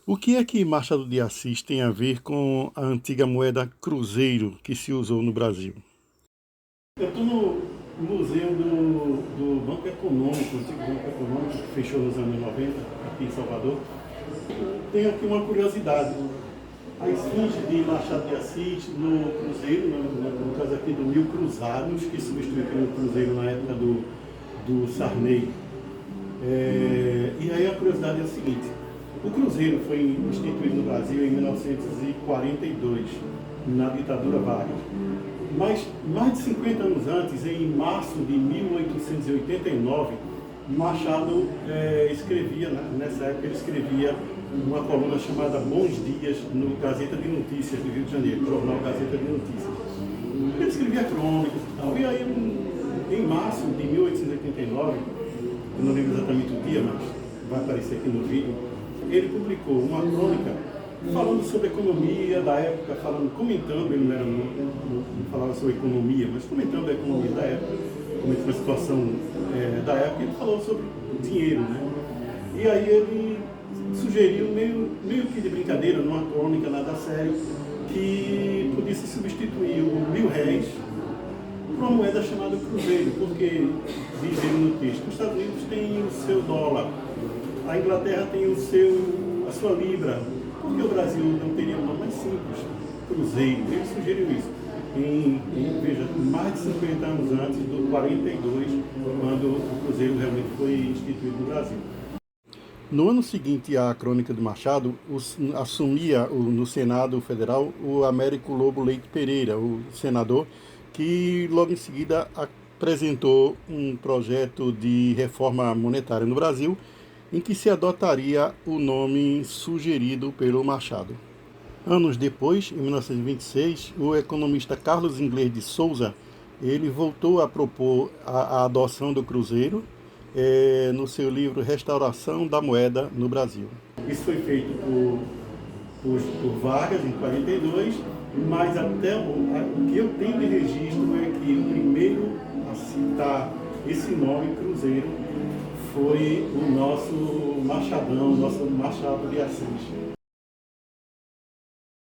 O que é que Machado de Assis tem a ver com a antiga moeda cruzeiro que se usou no Brasil? Eu estou no Museu do Banco Econômico, o antigo Banco Econômico, que fechou nos anos 90, aqui em Salvador. Tenho aqui uma curiosidade. A esfinge de Machado de Assis no Cruzeiro, no caso aqui do Mil Cruzados, que substituiu o Cruzeiro na época do Sarney. E aí a curiosidade é a seguinte: o Cruzeiro foi instituído no Brasil em 1942, na ditadura Vargas. Mas mais de 50 anos antes, em março de 1889, Machado escrevia, nessa época ele escrevia uma coluna chamada Bons Dias no Gazeta de Notícias do Rio de Janeiro, jornal Gazeta de Notícias. Ele escrevia crônicas e tal. E aí, em março de 1889, eu não lembro exatamente o dia, mas vai aparecer aqui no vídeo, ele publicou uma crônica falando sobre a economia da época, comentando, ele não falava sobre economia, mas comentando a economia da época, comentando a situação da época, ele falou sobre dinheiro, né? E aí ele sugeriu, meio que de brincadeira, numa crônica nada sério, que podia se substituir o R$ 1.000 por uma moeda chamada cruzeiro, porque, diz ele no texto, os Estados Unidos têm o seu dólar, a Inglaterra tem a sua libra, porque o Brasil não teria um nome mais simples, cruzeiro. Ele sugeriu isso. Veja, mais de 50 anos antes do 42, quando o cruzeiro realmente foi instituído no Brasil. No ano seguinte à crônica de Machado, assumia no Senado Federal o Américo Lobo Leite Pereira, o senador, que logo em seguida apresentou um projeto de reforma monetária no Brasil, em que se adotaria o nome sugerido pelo Machado. Anos depois, em 1926, o economista Carlos Inglês de Souza, ele voltou a propor a adoção do cruzeiro no seu livro Restauração da Moeda no Brasil. Isso foi feito por Vargas em 42, mas até o que eu tenho de registro é que o primeiro a citar esse nome, cruzeiro, foi o nosso Machadão, o nosso Machado de Assis.